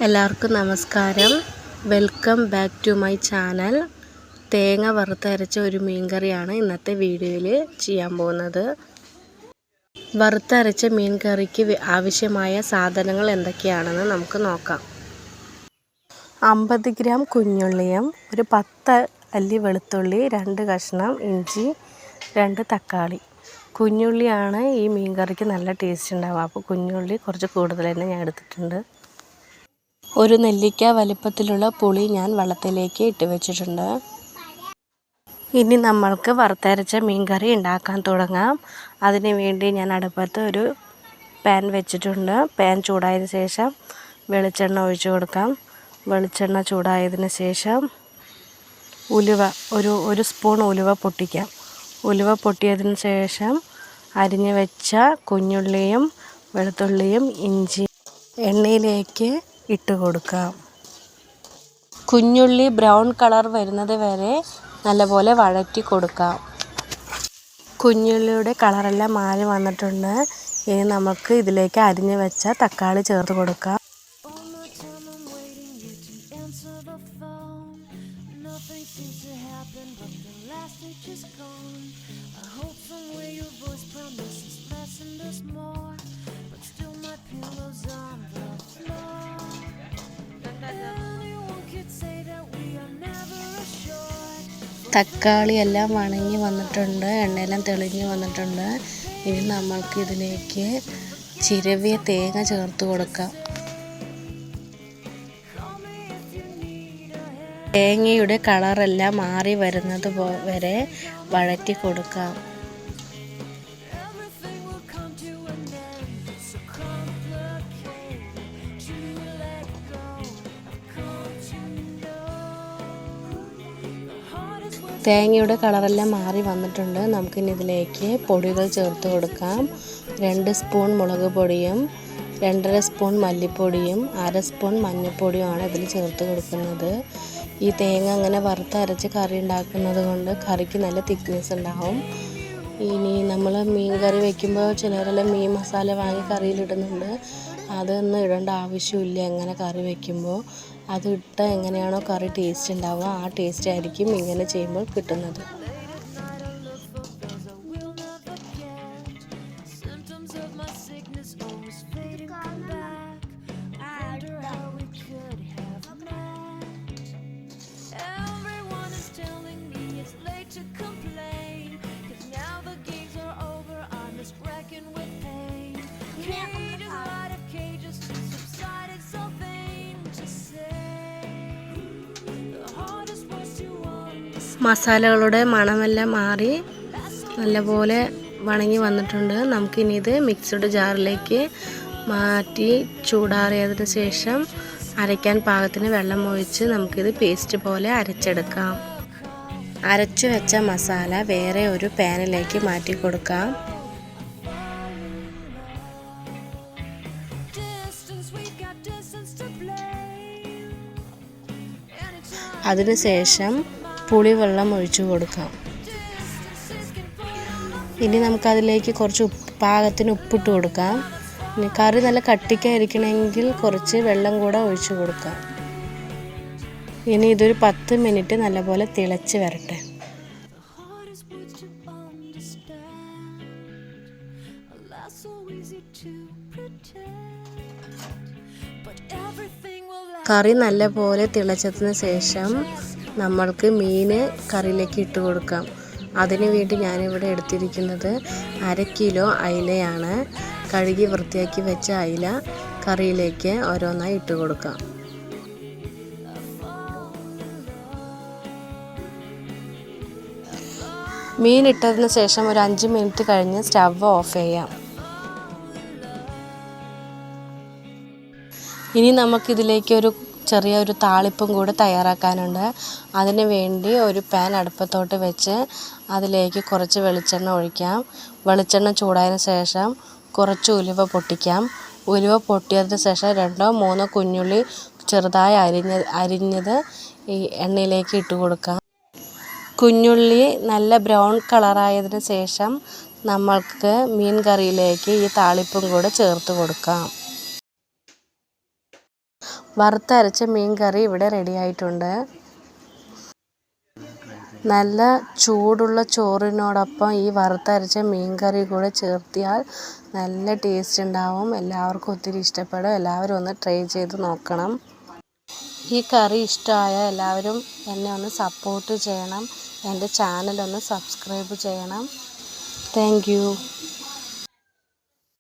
എല്ലാവർക്കും നമസ്കാരം. Welcome back to my channel. തേങ്ങ വറുത്തരച്ച ഒരു മീൻകറിയാണ് ഇന്നത്തെ വീഡിയോയിൽ ചെയ്യാൻ പോകുന്നത്. വറുത്തരച്ച മീൻകറിക്ക് ആവശ്യമായ സാധനങ്ങൾ എന്തൊക്കെയാണെന്ന് നമുക്ക് നോക്കാം. 50 ഗ്രാം കുഞ്ഞുള്ളിയും ഒരു 10 അല്ലി വെളുത്തുള്ളി, 2 കഷ്ണം ഇഞ്ചി, 2 തക്കാളി. കുഞ്ഞുള്ളിയാണ് ഈ മീൻകറിക്ക് നല്ല ടേസ്റ്റ് ഉണ്ടാവുക. അപ്പോൾ കുഞ്ഞുള്ളി കുറച്ച് കൂടുതൽ തന്നെ ഞാൻ എടുത്തിട്ടുണ്ട്. ഒരു നെല്ലിക്ക വലിപ്പത്തിലുള്ള പുളി ഞാൻ വെള്ളത്തിലേക്ക് ഇട്ട് വെച്ചിട്ടുണ്ട്. ഇനി നമ്മൾക്ക് വറുത്തരച്ച മീൻകറി ഉണ്ടാക്കാൻ തുടങ്ങാം. അതിന് വേണ്ടി ഞാൻ അടുപ്പത്ത് ഒരു പാൻ വെച്ചിട്ടുണ്ട്. പാൻ ചൂടായതിനു ശേഷം വെളിച്ചെണ്ണ ഒഴിച്ചു കൊടുക്കാം. വെളിച്ചെണ്ണ ചൂടായതിനു ശേഷം ഒരു സ്പൂൺ ഉലുവ പൊട്ടിക്കാം. ഉലുവ പൊട്ടിയതിന് ശേഷം അരിഞ്ഞു വെച്ച കുഞ്ഞുള്ളിയും വെളുത്തുള്ളിയും ഇഞ്ചി എണ്ണയിലേക്ക് ഇട്ട് കൊടുക്കാം. കുഞ്ഞുള്ളി ബ്രൗൺ കളർ വരുന്നത് വരെ നല്ലപോലെ വഴറ്റി കൊടുക്കാം. കുഞ്ഞുള്ളിയുടെ കളറെല്ലാം മാറി വന്നിട്ടുണ്ട്. ഇനി നമുക്ക് ഇതിലേക്ക് അരിഞ്ഞു വെച്ച തക്കാളി ചേർത്ത് കൊടുക്കാം. തക്കാളി എല്ലാം വണങ്ങി വന്നിട്ടുണ്ട്, എണ്ണയെല്ലാം തെളിഞ്ഞ് വന്നിട്ടുണ്ട്. ഇനി നമ്മൾക്ക് ഇതിലേക്ക് ചിരവിയ തേങ്ങ ചേർത്ത് കൊടുക്കാം. തേങ്ങയുടെ കളറെല്ലാം മാറി വരുന്നത് വരെ വഴറ്റി കൊടുക്കാം. തേങ്ങയുടെ കളറെല്ലാം മാറി വന്നിട്ടുണ്ട്. നമുക്കിനി ഇതിലേക്ക് പൊടികൾ ചേർത്ത് കൊടുക്കാം. 2 സ്പൂൺ മുളക് പൊടിയും 2.5 സ്പൂൺ മല്ലിപ്പൊടിയും 1/2 സ്പൂൺ മഞ്ഞൾപ്പൊടിയുമാണ് ഇതിൽ ചേർത്ത് കൊടുക്കുന്നത്. ഈ തേങ്ങ അങ്ങനെ വറുത്തരച്ച് കറി ഉണ്ടാക്കുന്നത് കൊണ്ട് കറിക്ക് നല്ല തിക്നെസ് ഉണ്ടാവും. ഇനി നമ്മൾ മീൻ കറി വയ്ക്കുമ്പോൾ ചിലരെല്ലാം മീൻ മസാല വാങ്ങി കറിയിലിടുന്നുണ്ട്. അതൊന്നും ഇടേണ്ട ആവശ്യമില്ല. എങ്ങനെ കറി വയ്ക്കുമ്പോൾ അത് ഇട്ടാൽ എങ്ങനെയാണോ കറി ടേസ്റ്റ് ഉണ്ടാവുക ആ ടേസ്റ്റ് ആയിരിക്കും ഇങ്ങനെ ചെയ്യുമ്പോൾ കിട്ടുന്നത്. മസാലകളുടെ മണമെല്ലാം മാറി നല്ലപോലെ വണങ്ങി വന്നിട്ടുണ്ട്. നമുക്കിനി ഇത് മിക്സഡ് ജാറിലേക്ക് മാറ്റി ചൂടാറിയതിന് ശേഷം അരയ്ക്കാൻ പാകത്തിന് വെള്ളം ഒഴിച്ച് നമുക്കിത് പേസ്റ്റ് പോലെ അരച്ചെടുക്കാം. അരച്ചു വെച്ച മസാല വേറെ ഒരു പാനിലേക്ക് മാറ്റി കൊടുക്കാം. അതിനുശേഷം പുളിവെള്ളം ഒഴിച്ചു കൊടുക്കാം. ഇനി നമുക്കതിലേക്ക് കുറച്ച് പാകത്തിന് ഉപ്പിട്ട് കൊടുക്കാം. ഇനി കറി നല്ല കട്ടിക്കായിരിക്കണമെങ്കിൽ കുറച്ച് വെള്ളം കൂടെ ഒഴിച്ചു കൊടുക്കാം. ഇനി ഇതൊരു 10 മിനിറ്റ് നല്ലപോലെ തിളച്ച് വരട്ടെ. കറി നല്ലപോലെ തിളച്ചതിന് ശേഷം നമ്മൾക്ക് മീൻ കറിയിലേക്ക് ഇട്ട് കൊടുക്കാം. അതിനു വേണ്ടി ഞാനിവിടെ എടുത്തിരിക്കുന്നത് 1/2 കിലോ അയിലയാണ്. കഴുകി വൃത്തിയാക്കി വെച്ച അയില കറിയിലേക്ക് ഓരോന്നായി ഇട്ട് കൊടുക്കാം. മീൻ ഇട്ടതിന് ശേഷം ഒരു 5 മിനിറ്റ് കഴിഞ്ഞ് സ്റ്റവ് ഓഫ് ചെയ്യാം. ഇനി നമുക്കിതിലേക്ക് ചെറിയൊരു താളിപ്പും കൂടെ തയ്യാറാക്കാനുണ്ട്. അതിന് വേണ്ടി ഒരു പാൻ അടുപ്പത്തോട്ട് വെച്ച് അതിലേക്ക് കുറച്ച് വെളിച്ചെണ്ണ ഒഴിക്കാം. വെളിച്ചെണ്ണ ചൂടായതിനു ശേഷം കുറച്ച് ഉലുവ പൊട്ടിക്കാം. ഉലുവ പൊട്ടിയതിന് ശേഷം 2-3 കുഞ്ഞുള്ളി ചെറുതായി അരിഞ്ഞത് ഈ എണ്ണയിലേക്ക് ഇട്ട് കൊടുക്കാം. കുഞ്ഞുള്ളി നല്ല ബ്രൗൺ കളറായതിനു ശേഷം നമ്മൾക്ക് മീൻ കറിയിലേക്ക് ഈ താളിപ്പും കൂടെ ചേർത്ത് കൊടുക്കാം. വറുത്തരച്ച മീൻ കറി ഇവിടെ റെഡി ആയിട്ടുണ്ട്. നല്ല ചൂടുള്ള ചോറിനോടൊപ്പം ഈ വറുത്തരച്ച മീൻ കറി കൂടെ ചേർത്തിയാൽ നല്ല ടേസ്റ്റ് ഉണ്ടാവും. എല്ലാവർക്കും ഒത്തിരി ഇഷ്ടപ്പെടും. എല്ലാവരും ഒന്ന് ട്രൈ ചെയ്ത് നോക്കണം. ഈ കറി ഇഷ്ടമായ എല്ലാവരും എന്നെ ഒന്ന് സപ്പോർട്ട് ചെയ്യണം. എൻ്റെ ചാനലൊന്ന് സബ്സ്ക്രൈബ് ചെയ്യണം. Thank you.